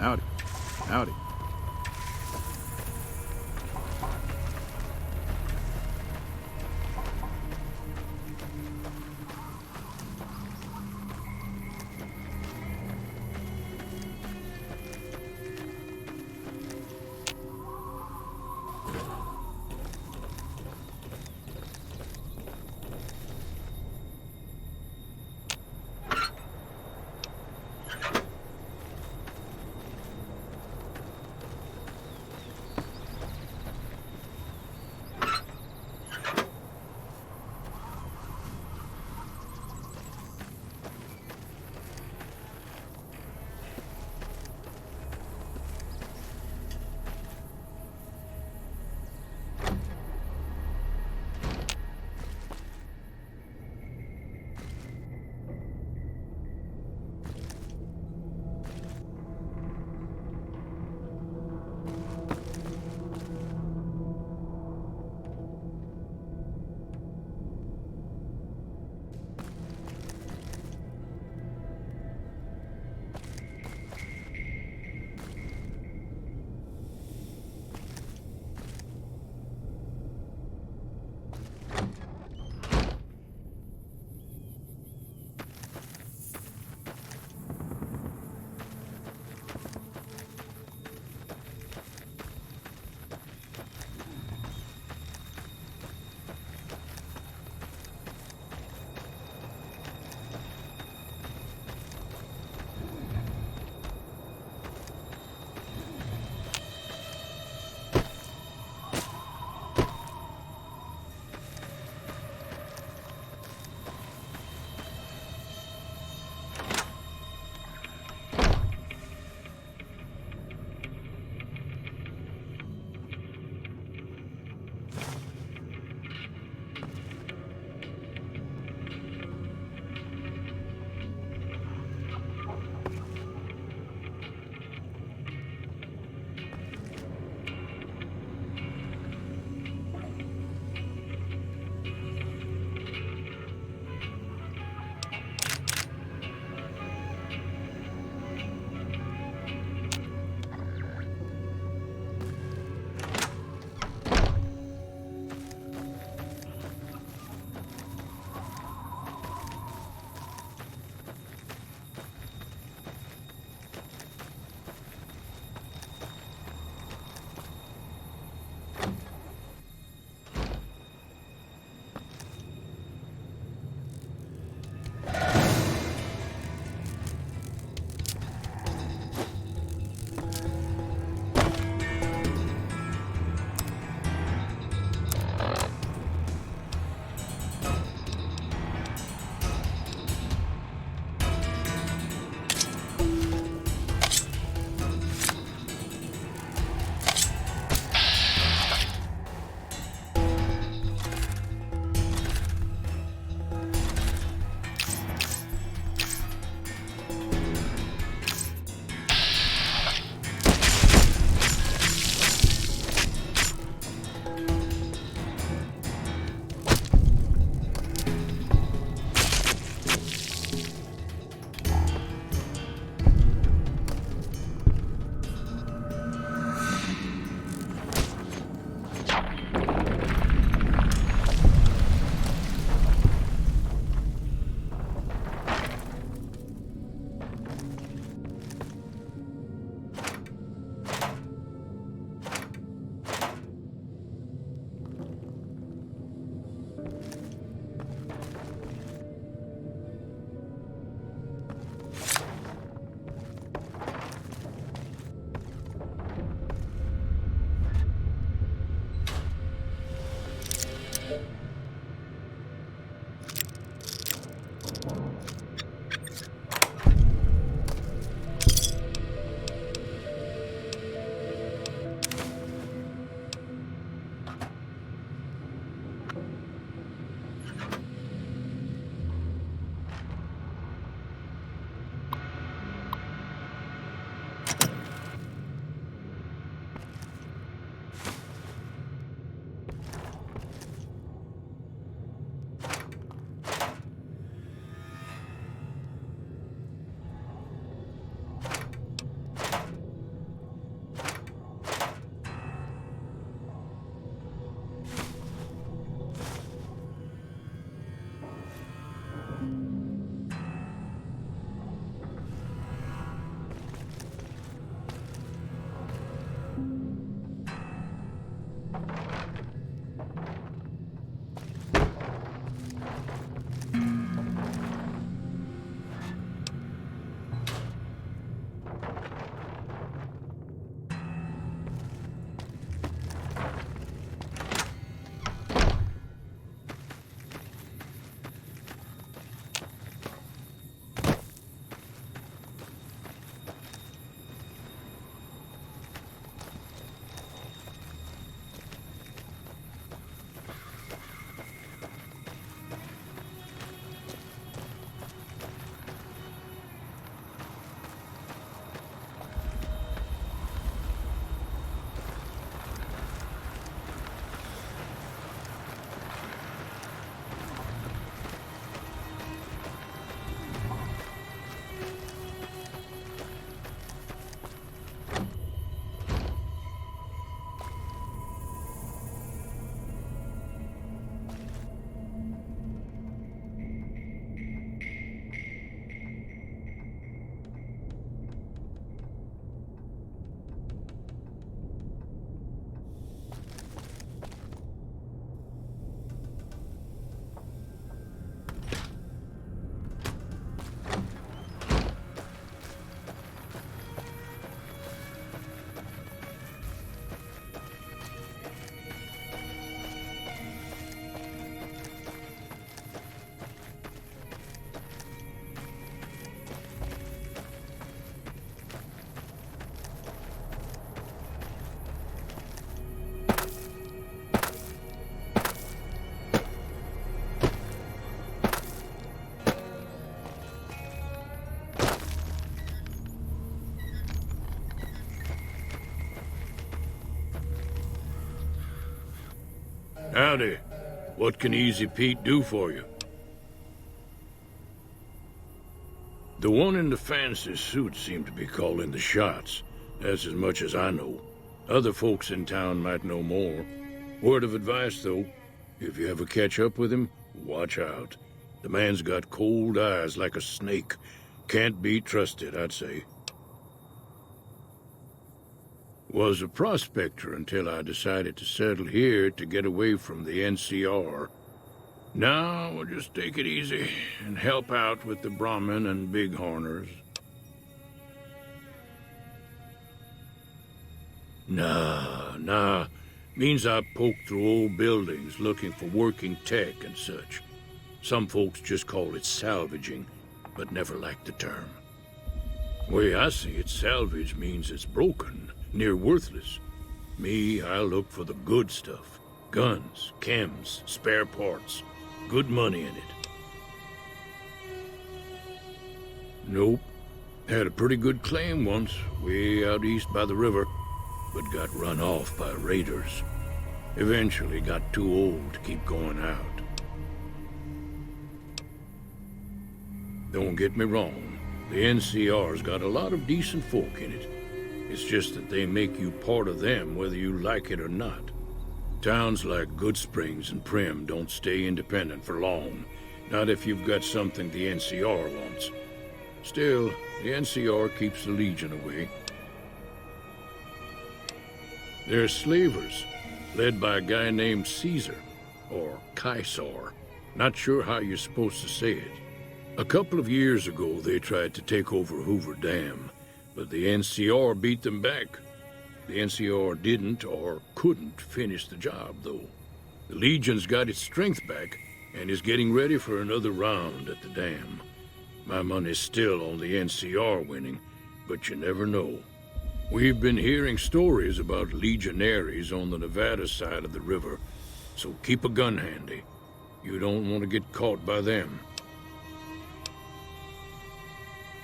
Howdy. Howdy. Howdy. What can Easy Pete do for you? The one in the fancy suit seemed to be calling the shots. That's as much as I know. Other folks in town might know more. Word of advice, though. If you ever catch up with him, watch out. The man's got cold eyes like a snake. Can't be trusted, I'd say. Was a prospector until I decided to settle here to get away from the NCR. Now we'll just take it easy and help out with the Brahmin and Bighorners. Nah. Means I poke through old buildings looking for working tech and such. Some folks just call it salvaging, but never liked the term. Way I see it, salvage means it's broken, near worthless. Me, I look for the good stuff. Guns, chems, spare parts. Good money in it. Nope. Had a pretty good claim once, way out east by the river, but got run off by raiders. Eventually got too old to keep going out. Don't get me wrong, the NCR's got a lot of decent folk in it. It's just that they make you part of them whether you like it or not. Towns like Good Springs and Prim don't stay independent for long, not if you've got something the NCR wants. Still, the NCR keeps the Legion away. They're slavers, led by a guy named Caesar, or Caesar. Not sure how you're supposed to say it. A couple of years ago, they tried to take over Hoover Dam, but the NCR beat them back. The NCR didn't or couldn't finish the job, though. The Legion's got its strength back and is getting ready for another round at the dam. My money's still on the NCR winning, but you never know. We've been hearing stories about legionaries on the Nevada side of the river, so keep a gun handy. You don't want to get caught by them.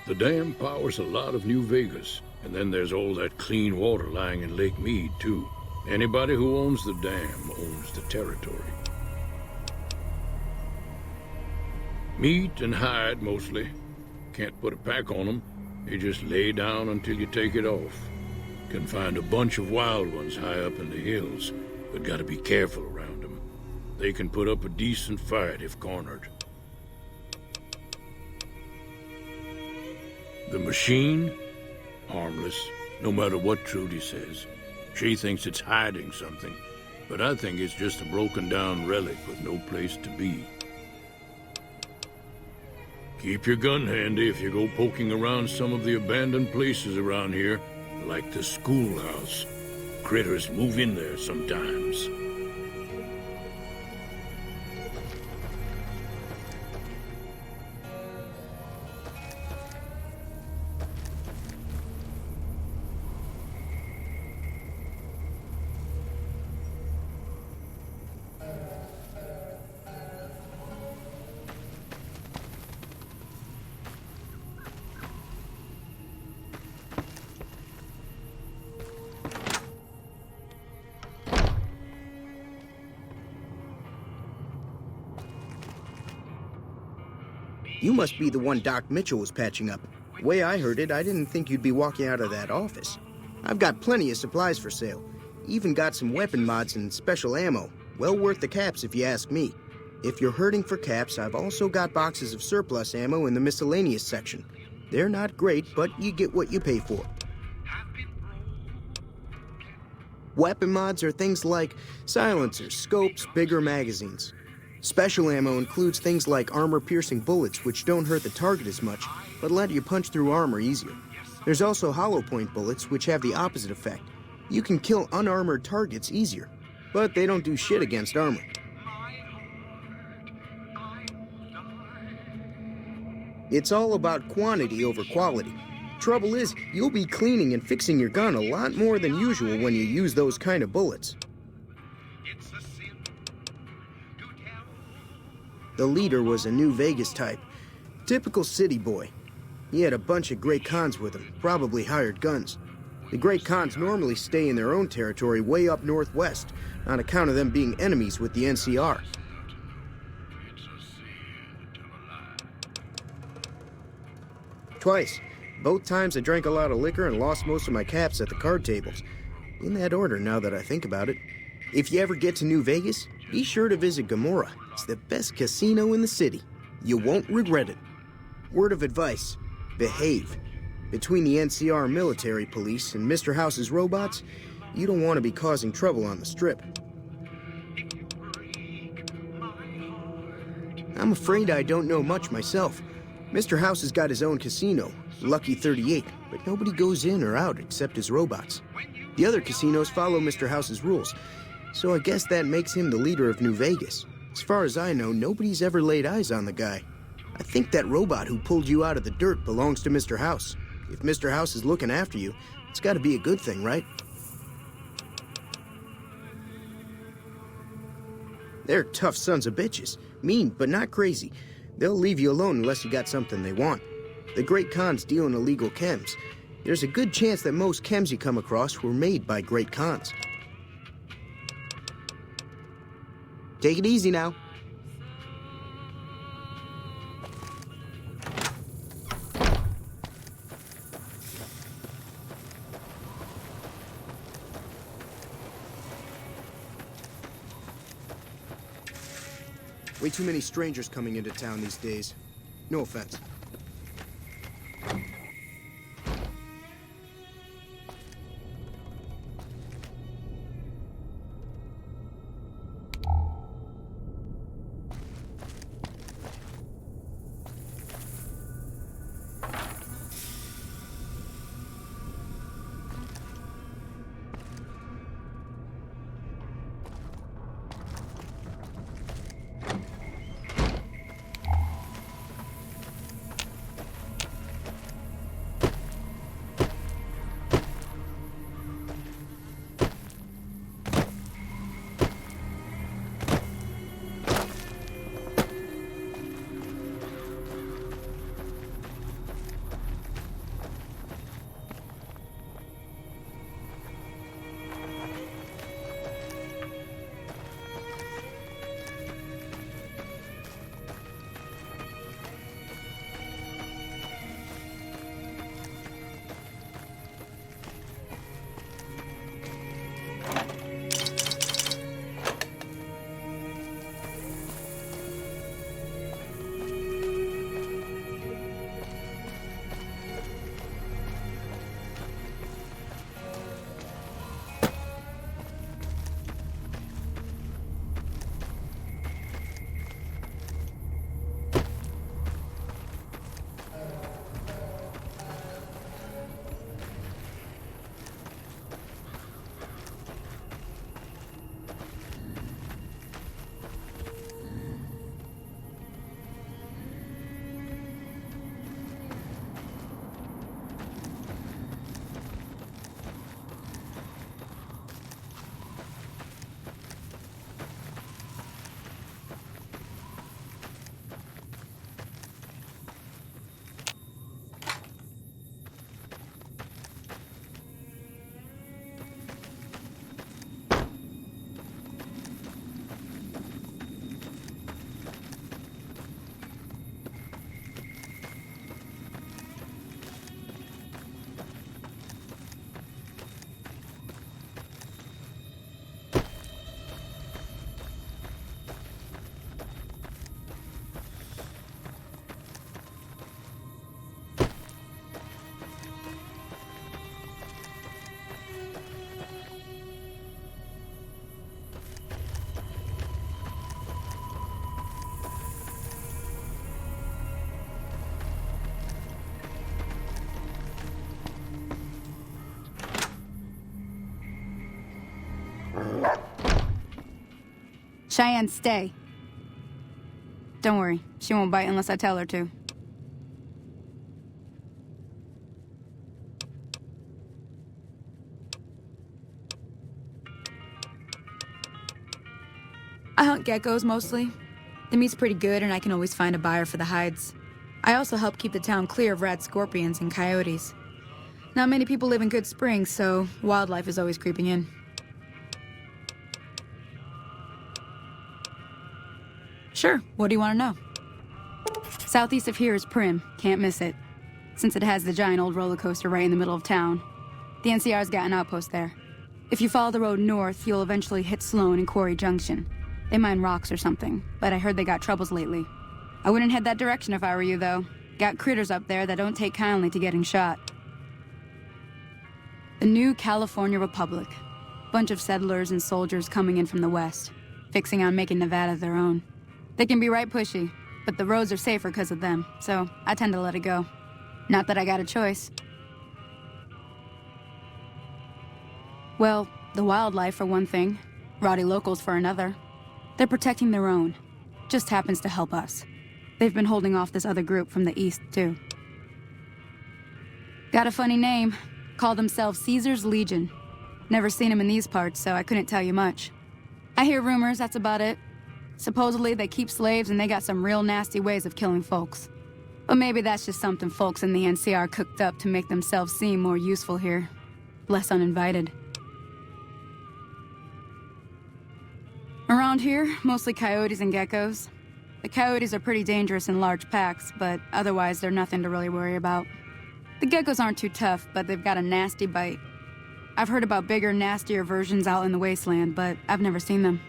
The dam powers a lot of New Vegas, and then there's all that clean water lying in Lake Mead, too. Anybody who owns the dam owns the territory. Meat and hide, mostly. Can't put a pack on them. You just lay down until you take it off. Can find a bunch of wild ones high up in the hills, but gotta be careful around them. They can put up a decent fight if cornered. The machine? Harmless, no matter what Trudy says. She thinks it's hiding something, but I think it's just a broken-down relic with no place to be. Keep your gun handy if you go poking around some of the abandoned places around here, like the schoolhouse. Critters move in there sometimes. You must be the one Doc Mitchell was patching up. The way I heard it, I didn't think you'd be walking out of that office. I've got plenty of supplies for sale. Even got some weapon mods and special ammo. Well worth the caps if you ask me. If you're hurting for caps, I've also got boxes of surplus ammo in the miscellaneous section. They're not great, but you get what you pay for. Weapon mods are things like silencers, scopes, bigger magazines. Special ammo includes things like armor-piercing bullets, which don't hurt the target as much, but let you punch through armor easier. There's also hollow-point bullets, which have the opposite effect. You can kill unarmored targets easier, but they don't do shit against armor. It's all about quantity over quality. Trouble is, you'll be cleaning and fixing your gun a lot more than usual when you use those kind of bullets. The leader was a New Vegas type. Typical city boy. He had a bunch of great cons with him, probably hired guns. The Great Khans normally stay in their own territory way up northwest, on account of them being enemies with the NCR. Twice. Both times I drank a lot of liquor and lost most of my caps at the card tables. In that order, now that I think about it. If you ever get to New Vegas, be sure to visit Gomorrah. It's the best casino in the city. You won't regret it. Word of advice, behave. Between the NCR military police and Mr. House's robots, you don't want to be causing trouble on the Strip. I'm afraid I don't know much myself. Mr. House has got his own casino, Lucky 38, but nobody goes in or out except his robots. The other casinos follow Mr. House's rules, so I guess that makes him the leader of New Vegas. As far as I know, nobody's ever laid eyes on the guy. I think that robot who pulled you out of the dirt belongs to Mr. House. If Mr. House is looking after you, it's got to be a good thing, right? They're tough sons of bitches. Mean, but not crazy. They'll leave you alone unless you got something they want. The Great Khans deal in illegal chems. There's a good chance that most chems you come across were made by Great Khans. Take it easy now. Way too many strangers coming into town these days. No offense. Cheyenne, stay. Don't worry, she won't bite unless I tell her to. I hunt geckos mostly. The meat's pretty good and I can always find a buyer for the hides. I also help keep the town clear of rat scorpions and coyotes. Not many people live in Good Springs, so wildlife is always creeping in. Sure, what do you want to know? Southeast of here is Prim, can't miss it. Since it has the giant old roller coaster right in the middle of town. The NCR's got an outpost there. If you follow the road north, you'll eventually hit Sloan and Quarry Junction. They mine rocks or something, but I heard they got troubles lately. I wouldn't head that direction if I were you, though. Got critters up there that don't take kindly to getting shot. The new California Republic. Bunch of settlers and soldiers coming in from the west, fixing on making Nevada their own. They can be right pushy, but the roads are safer because of them, so I tend to let it go. Not that I got a choice. Well, the wildlife for one thing, rowdy locals for another. They're protecting their own. Just happens to help us. They've been holding off this other group from the east, too. Got a funny name. Call themselves Caesar's Legion. Never seen them in these parts, so I couldn't tell you much. I hear rumors, that's about it. Supposedly they keep slaves and they got some real nasty ways of killing folks. But maybe that's just something folks in the NCR cooked up to make themselves seem more useful here. Less uninvited. Around here, mostly coyotes and geckos. The coyotes are pretty dangerous in large packs, but otherwise they're nothing to really worry about. The geckos aren't too tough, but they've got a nasty bite. I've heard about bigger, nastier versions out in the wasteland, but I've never seen them.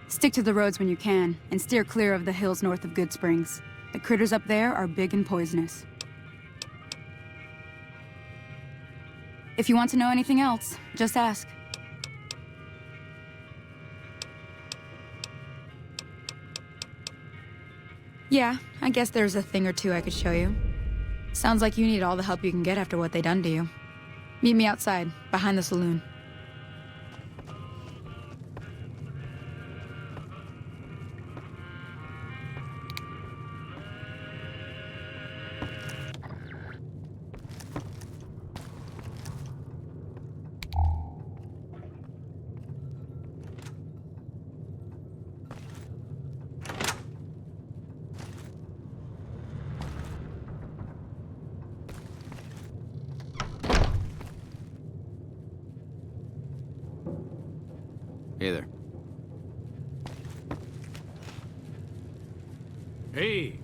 Stick to the roads when you can, and steer clear of the hills north of Good Springs. The critters up there are big and poisonous. If you want to know anything else, just ask. Yeah, I guess there's a thing or two I could show you. Sounds like you need all the help you can get after what they done to you. Meet me outside, behind the saloon. Hey there. Hey,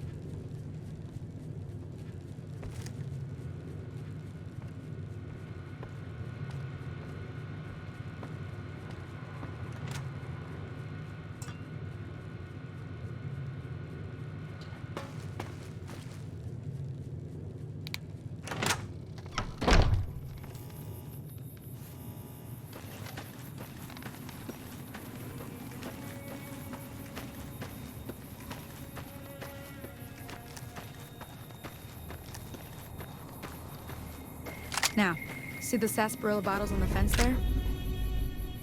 Now, see the sarsaparilla bottles on the fence there?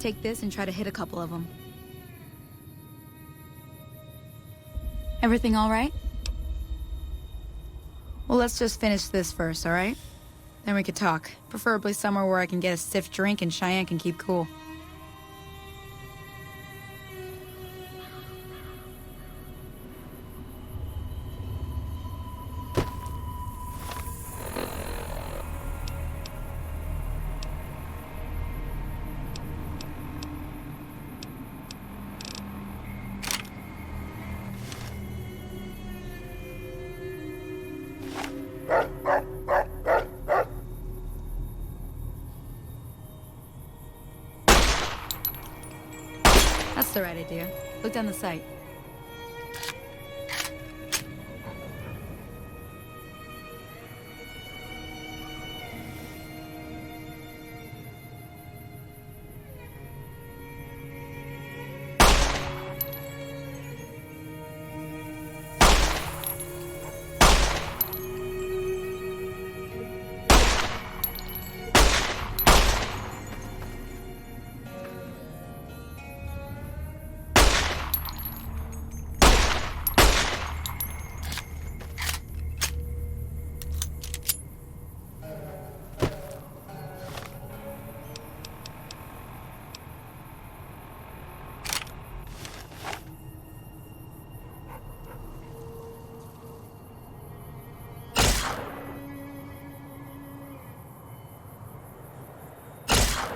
Take this and try to hit a couple of them. Everything all right? Well, let's just finish this first, all right? Then we could talk. Preferably somewhere where I can get a stiff drink and Cheyenne can keep cool. That's the right idea. Look down the sight.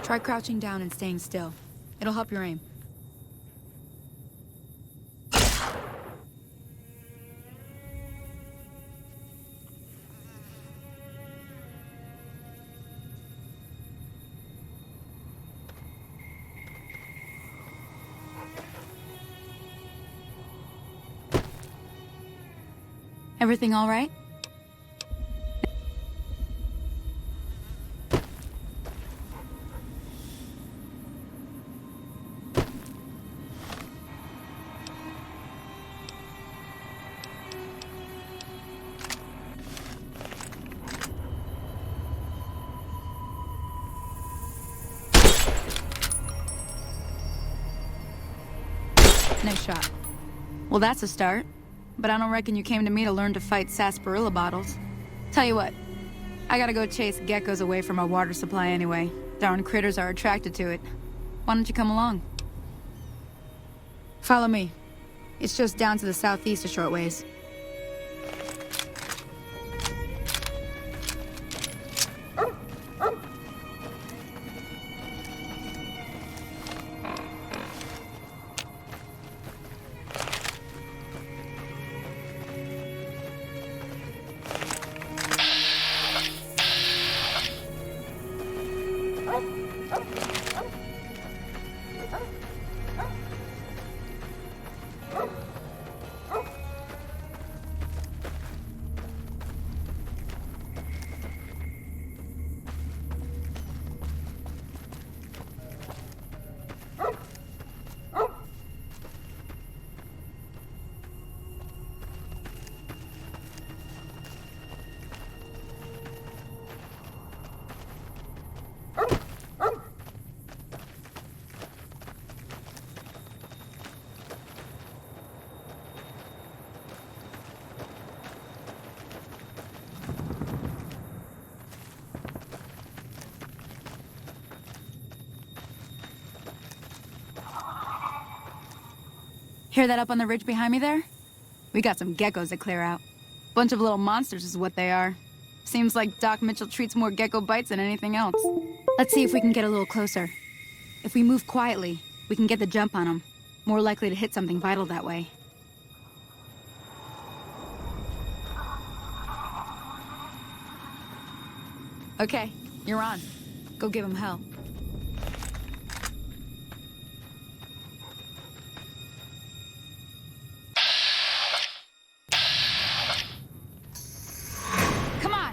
Try crouching down and staying still. It'll help your aim. Everything all right? Nice shot. Well, that's a start. But I don't reckon you came to me to learn to fight sarsaparilla bottles. Tell you what, I gotta go chase geckos away from our water supply anyway. Darn critters are attracted to it. Why don't you come along? Follow me. It's just down to the southeast a short ways. Hear that up on the ridge behind me there? We got some geckos to clear out. Bunch of little monsters is what they are. Seems like Doc Mitchell treats more gecko bites than anything else. Let's see if we can get a little closer. If we move quietly, we can get the jump on them. More likely to hit something vital that way. Okay, you're on. Go give him hell. Come on!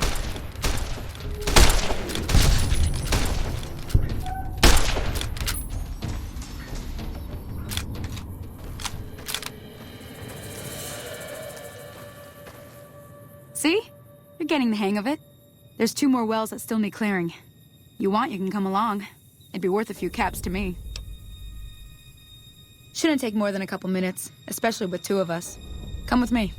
See? You're getting the hang of it. There's 2 more wells that still need clearing. You want, you can come along. It'd be worth a few caps to me. Shouldn't take more than a couple minutes, especially with 2 of us. Come with me.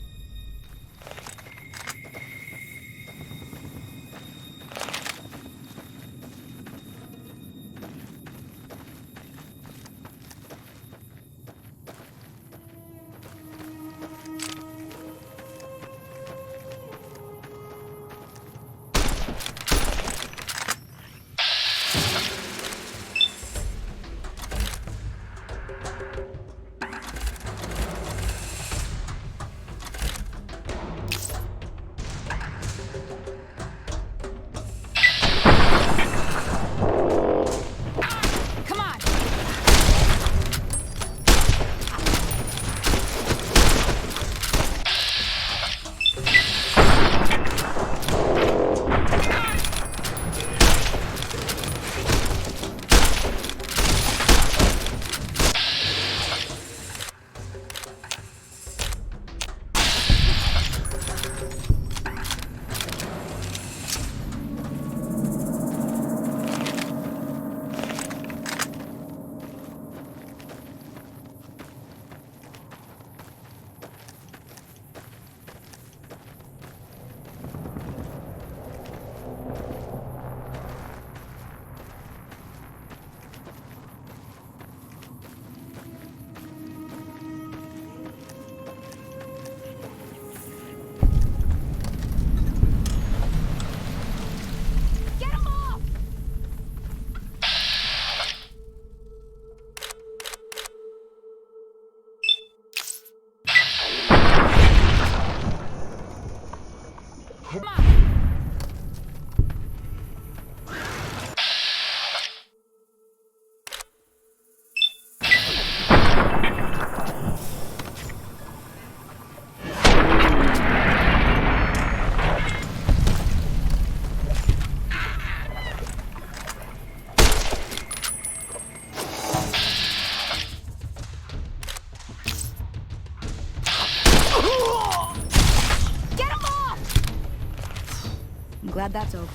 I'm glad that's over.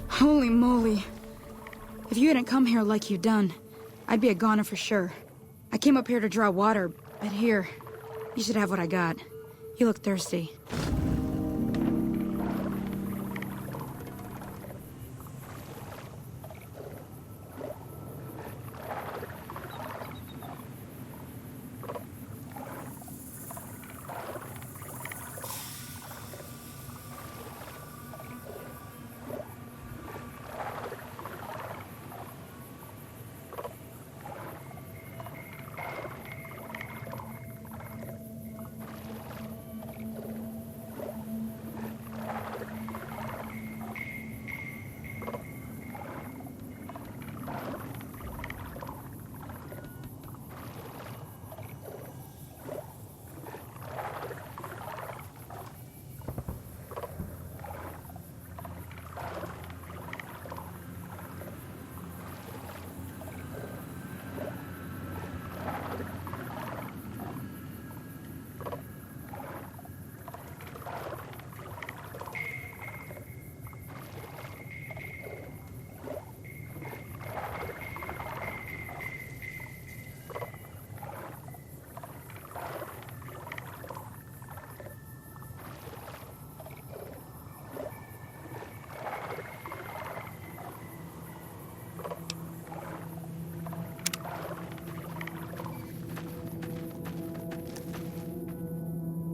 Holy moly. If you hadn't come here like you done, I'd be a goner for sure. I came up here to draw water, but here, you should have what I got. You look thirsty.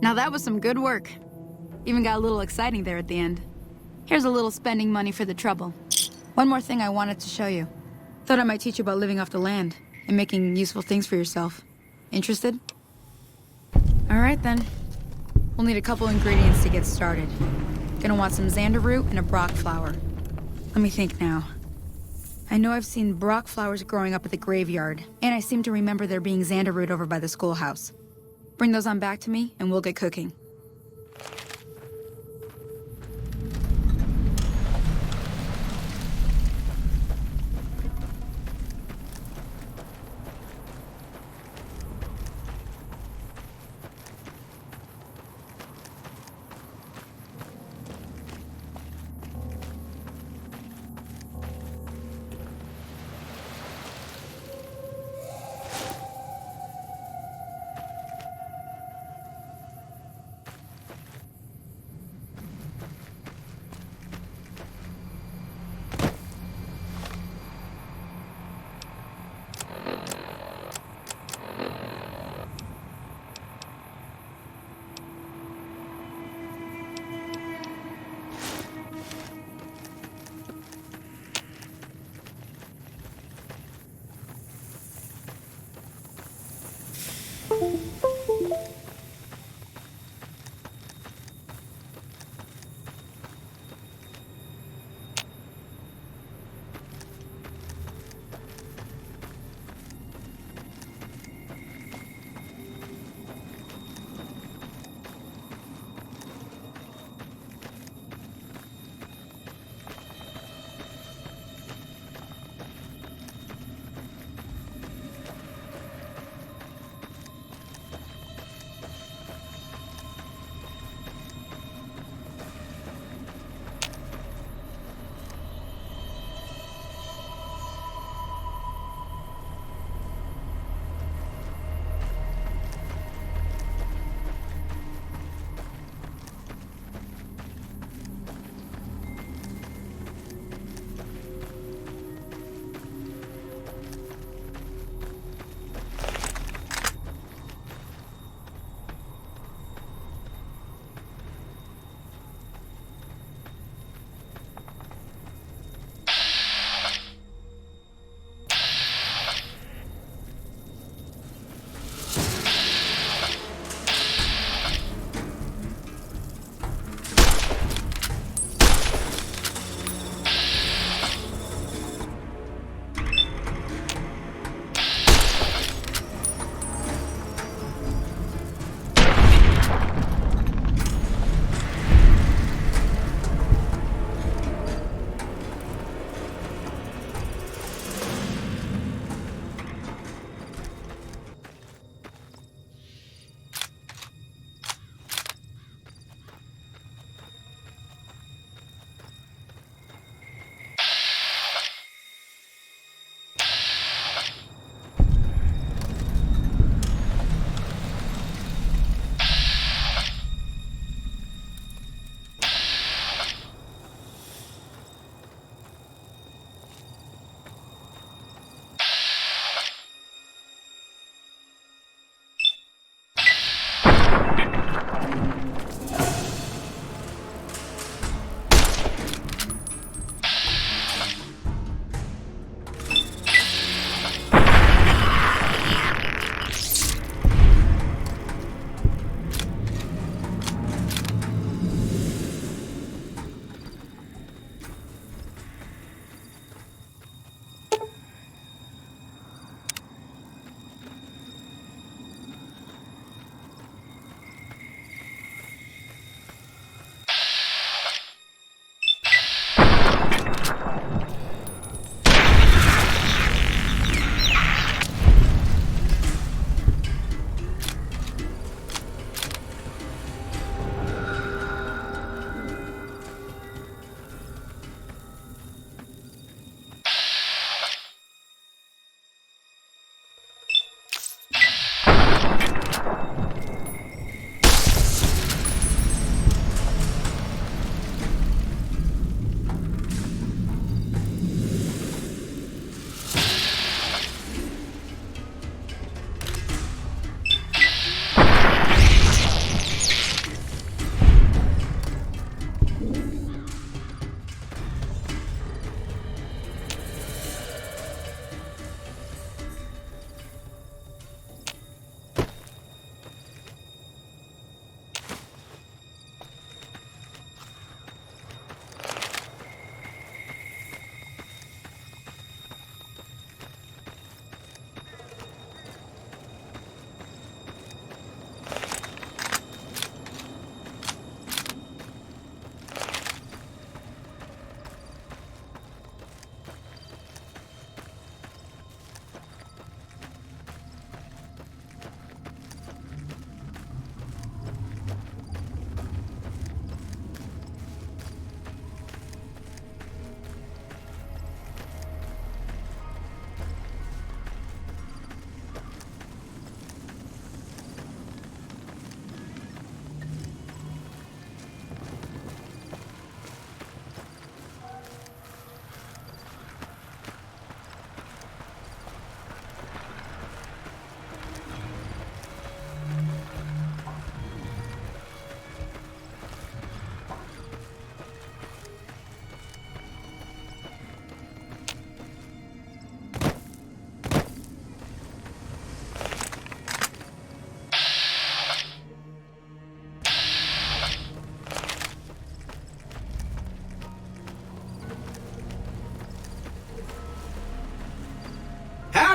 Now that was some good work. Even got a little exciting there at the end. Here's a little spending money for the trouble. One more thing I wanted to show you. Thought I might teach you about living off the land and making useful things for yourself. Interested? All right then. We'll need a couple ingredients to get started. Gonna want some xander root and a brock flower. Let me think now. I know I've seen brock flowers growing up at the graveyard, and I seem to remember there being xander root over by the schoolhouse. Bring those on back to me, and we'll get cooking.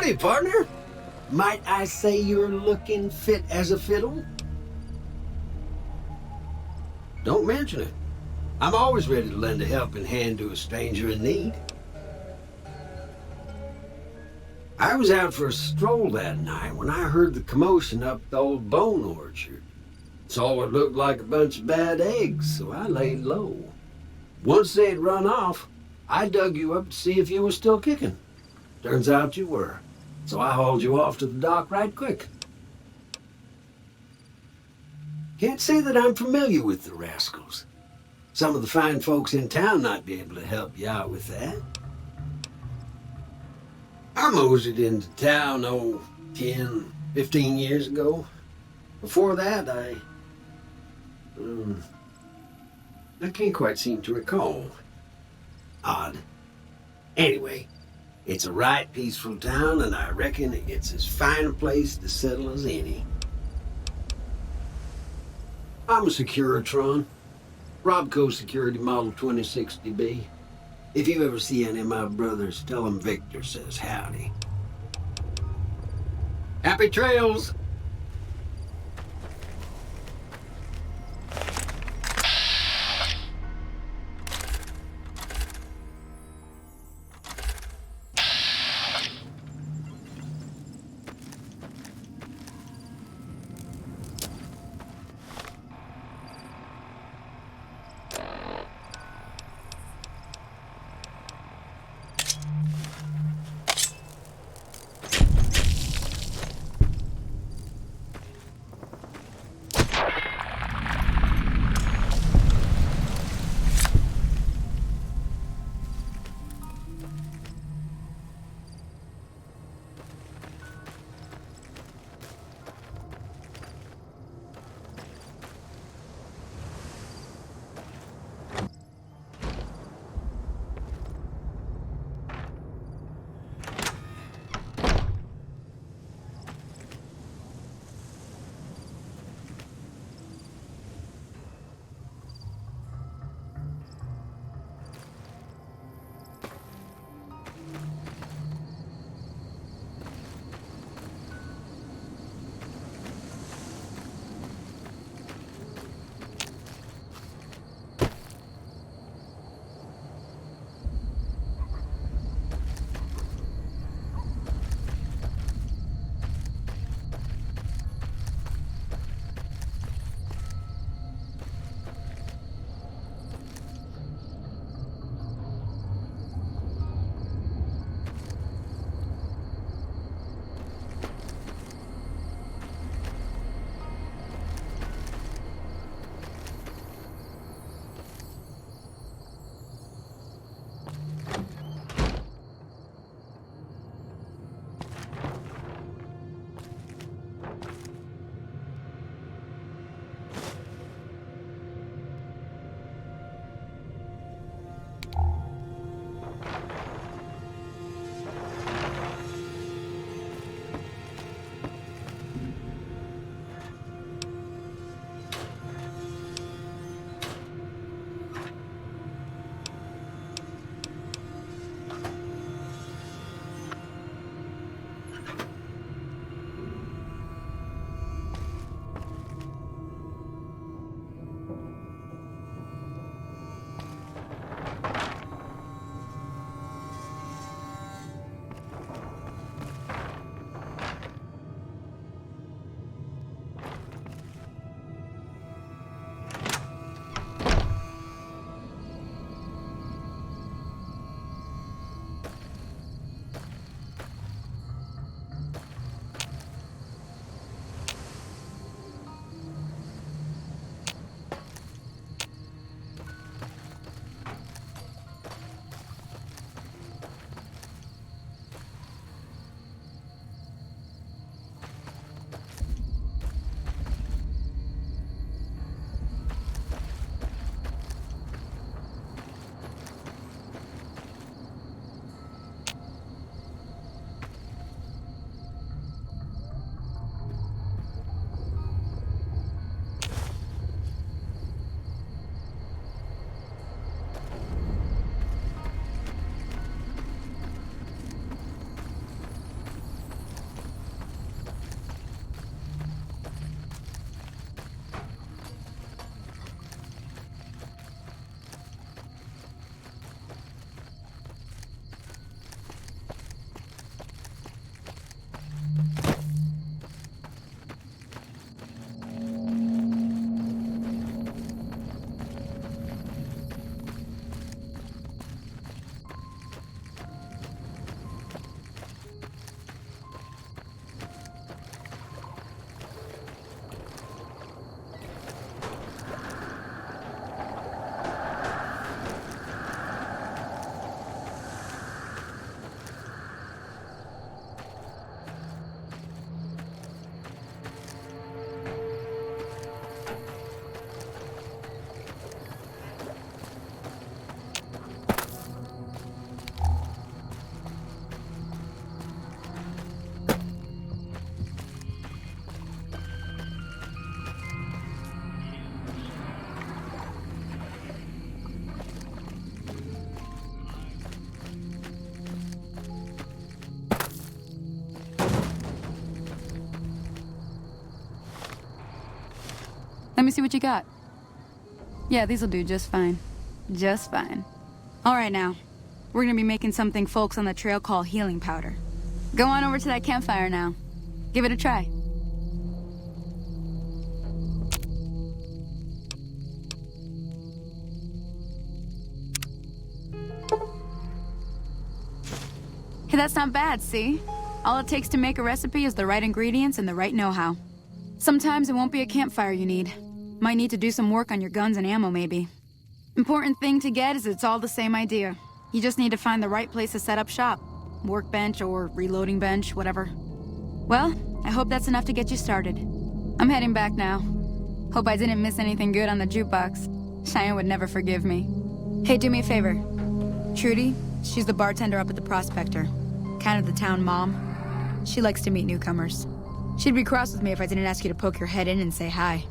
Howdy, partner. Might I say you're looking fit as a fiddle? Don't mention it. I'm always ready to lend a helping hand to a stranger in need. I was out for a stroll that night when I heard the commotion up the old bone orchard. Saw what looked like a bunch of bad eggs, so I laid low. Once they'd run off, I dug you up to see if you were still kicking. Turns out you were, so I hauled you off to the dock right quick. Can't say that I'm familiar with the rascals. Some of the fine folks in town might be able to help you out with that. I moseyed into town, 10, 15 years ago. Before that, I can't quite seem to recall. Odd. Anyway, it's a right peaceful town, and I reckon it's as fine a place to settle as any. I'm a Securitron. Robco Security Model 2060B. If you ever see any of my brothers, tell them Victor says howdy. Happy trails! Let me see what you got. Yeah, these'll do just fine. Just fine. All right, now. We're gonna be making something folks on the trail call healing powder. Go on over to that campfire now. Give it a try. Hey, that's not bad, see? All it takes to make a recipe is the right ingredients and the right know-how. Sometimes it won't be a campfire you need. Might need to do some work on your guns and ammo, maybe. Important thing to get is it's all the same idea. You just need to find the right place to set up shop. Workbench or reloading bench, whatever. Well, I hope that's enough to get you started. I'm heading back now. Hope I didn't miss anything good on the jukebox. Cheyenne would never forgive me. Hey, do me a favor. Trudy, she's the bartender up at the Prospector. Kind of the town mom. She likes to meet newcomers. She'd be cross with me if I didn't ask you to poke your head in and say hi.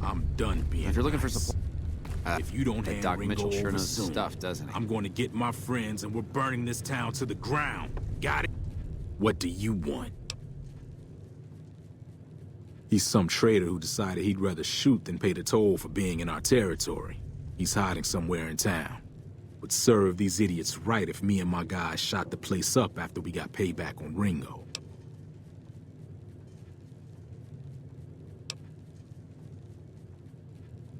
I'm done being If you're looking for nice. support, If you don't hand Doc Ringo Mitchell sure over knows his soon, stuff, doesn't he? I'm going to get my friends and we're burning this town to the ground. Got it? What do you want? He's some traitor who decided he'd rather shoot than pay the toll for being in our territory. He's hiding somewhere in town. Would serve these idiots right if me and my guys shot the place up after we got payback on Ringo.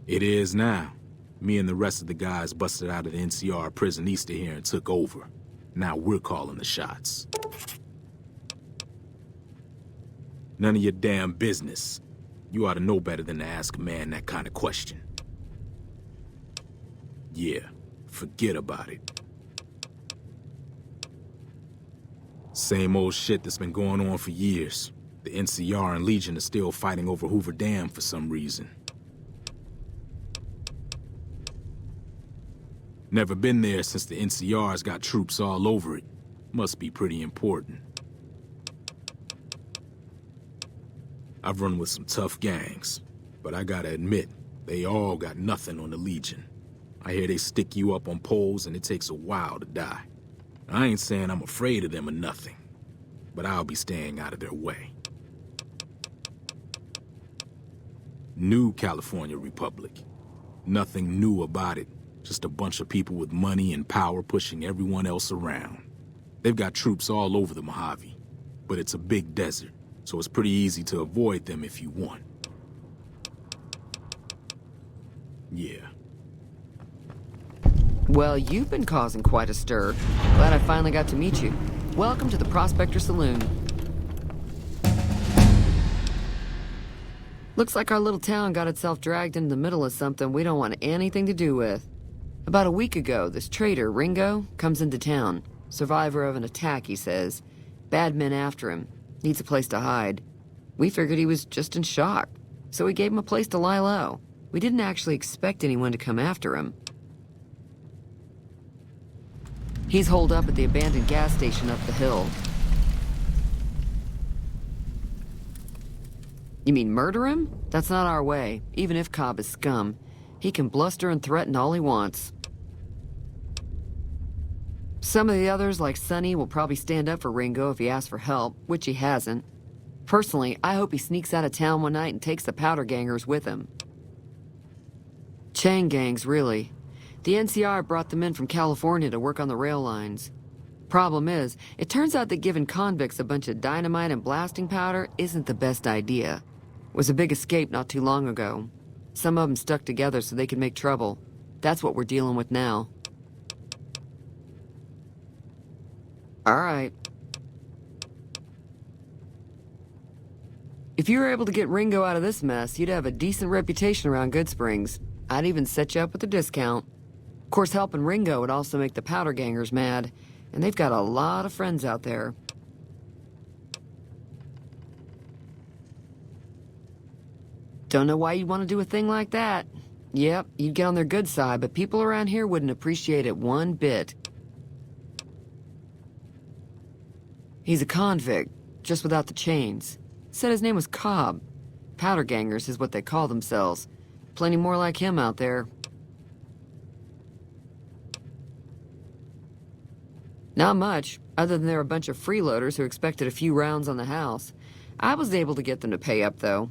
It is now. Me and the rest of the guys busted out of the NCR prison east of here and took over. Now we're calling the shots. None of your damn business. You ought to know better than to ask a man that kind of question. Yeah, forget about it. Same old shit that's been going on for years. The NCR and Legion are still fighting over Hoover Dam for some reason. Never been there since the NCR's got troops all over it. Must be pretty important. I've run with some tough gangs, but I gotta admit, they all got nothing on the Legion. I hear they stick you up on poles and it takes a while to die. I ain't saying I'm afraid of them or nothing, but I'll be staying out of their way. New California Republic. Nothing new about it. Just a bunch of people with money and power pushing everyone else around. They've got troops all over the Mojave, but it's a big desert, so it's pretty easy to avoid them if you want. Yeah. Well, you've been causing quite a stir. Glad I finally got to meet you. Welcome to the Prospector Saloon. Looks like our little town got itself dragged into the middle of something we don't want anything to do with. About a week ago, this trader, Ringo, comes into town. Survivor of an attack, he says. Bad men after him. Needs a place to hide. We figured he was just in shock, so we gave him a place to lie low. We didn't actually expect anyone to come after him. He's holed up at the abandoned gas station up the hill. You mean murder him? That's not our way, even if Cobb is scum. He can bluster and threaten all he wants. Some of the others, like Sonny, will probably stand up for Ringo if he asks for help, which he hasn't. Personally, I hope he sneaks out of town one night and takes the powder gangers with him. Chain gangs, really. The NCR brought them in from California to work on the rail lines. Problem is, it turns out that giving convicts a bunch of dynamite and blasting powder isn't the best idea. It was a big escape not too long ago. Some of them stuck together so they could make trouble. That's what we're dealing with now. All right. If you were able to get Ringo out of this mess, you'd have a decent reputation around Good Springs. I'd even set you up with a discount. Of course, helping Ringo would also make the powder gangers mad, and they've got a lot of friends out there. Don't know why you'd want to do a thing like that. Yep, you'd get on their good side, but people around here wouldn't appreciate it one bit. He's a convict, just without the chains. Said his name was Cobb. Powder gangers is what they call themselves. Plenty more like him out there. Not much, other than they're a bunch of freeloaders who expected a few rounds on the house. I was able to get them to pay up, though.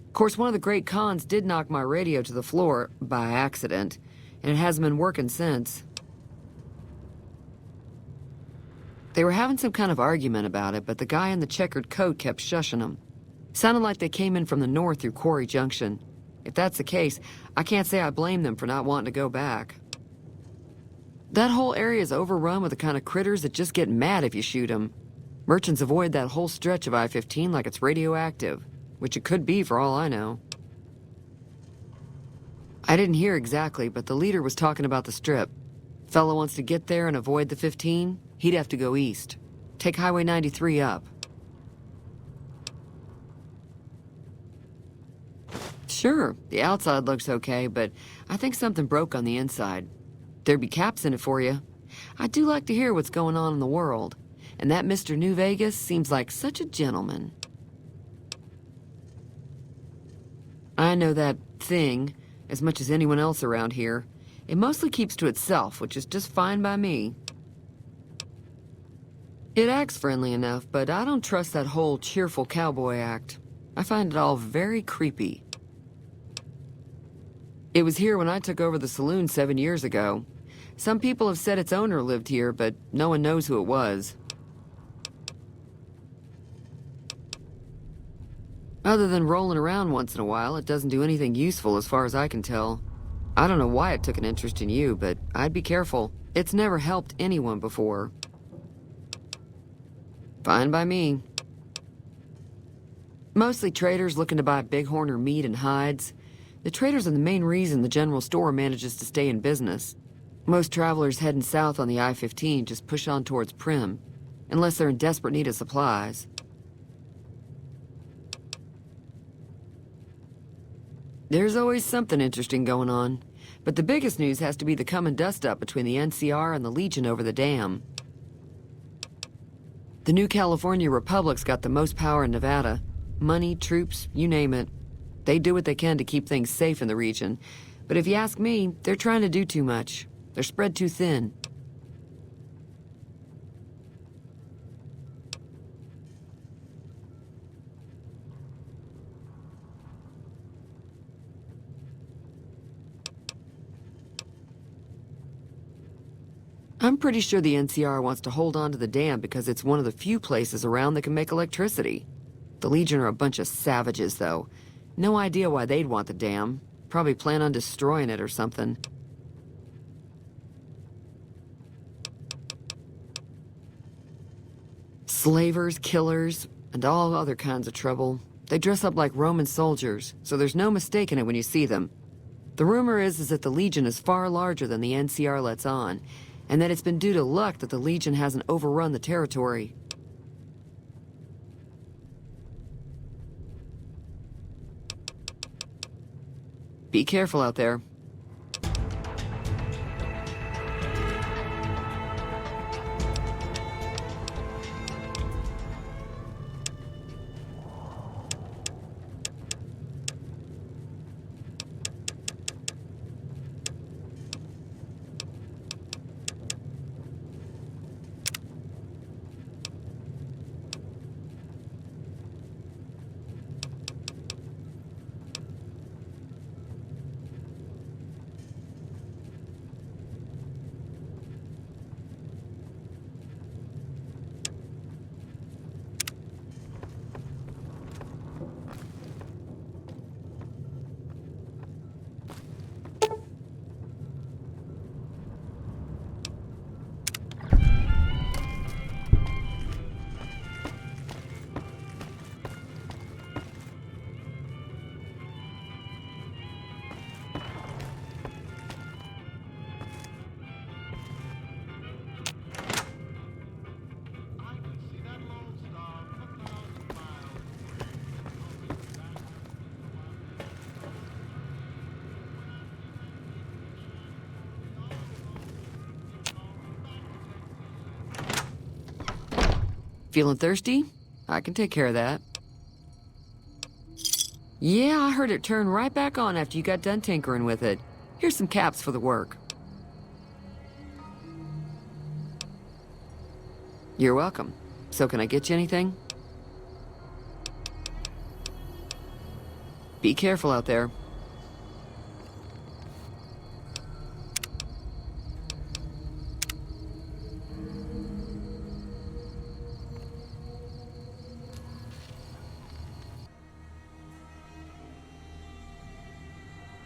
Of course, one of the great cons did knock my radio to the floor, by accident, and it hasn't been working since. They were having some kind of argument about it, but the guy in the checkered coat kept shushing them. Sounded like they came in from the north through Quarry Junction. If that's the case, I can't say I blame them for not wanting to go back. That whole area is overrun with the kind of critters that just get mad if you shoot them. Merchants avoid that whole stretch of I-15 like it's radioactive, which it could be for all I know. I didn't hear exactly, but the leader was talking about the strip. Fellow wants to get there and avoid the 15, he'd have to go east. Take Highway 93 up. Sure, the outside looks okay, but I think something broke on the inside. There'd be caps in it for you. I do like to hear what's going on in the world. And that Mr. New Vegas seems like such a gentleman. I know that thing as much as anyone else around here. It mostly keeps to itself, which is just fine by me. It acts friendly enough, but I don't trust that whole cheerful cowboy act. I find it all very creepy. It was here when I took over the saloon 7 years ago. Some people have said its owner lived here, but no one knows who it was. Other than rolling around once in a while, it doesn't do anything useful as far as I can tell. I don't know why it took an interest in you, but I'd be careful. It's never helped anyone before. Fine by me. Mostly traders looking to buy bighorn or meat and hides. The traders are the main reason the general store manages to stay in business. Most travelers heading south on the I-15 just push on towards Prim, unless they're in desperate need of supplies. There's always something interesting going on, but the biggest news has to be the coming dust-up between the NCR and the Legion over the dam. The new California Republic's got the most power in Nevada. Money, troops, you name it. They do what they can to keep things safe in the region, but if you ask me, they're trying to do too much. They're spread too thin. I'm pretty sure the NCR wants to hold on to the dam because it's one of the few places around that can make electricity. The Legion are a bunch of savages, though. No idea why they'd want the dam. Probably plan on destroying it or something. Slavers, killers, and all other kinds of trouble. They dress up like Roman soldiers, so there's no mistaking it when you see them. The rumor is that the Legion is far larger than the NCR lets on, and that it's been due to luck that the Legion hasn't overrun the territory. Be careful out there. Feeling thirsty? I can take care of that. Yeah, I heard it turn right back on after you got done tinkering with it. Here's some caps for the work. You're welcome. So can I get you anything? Be careful out there.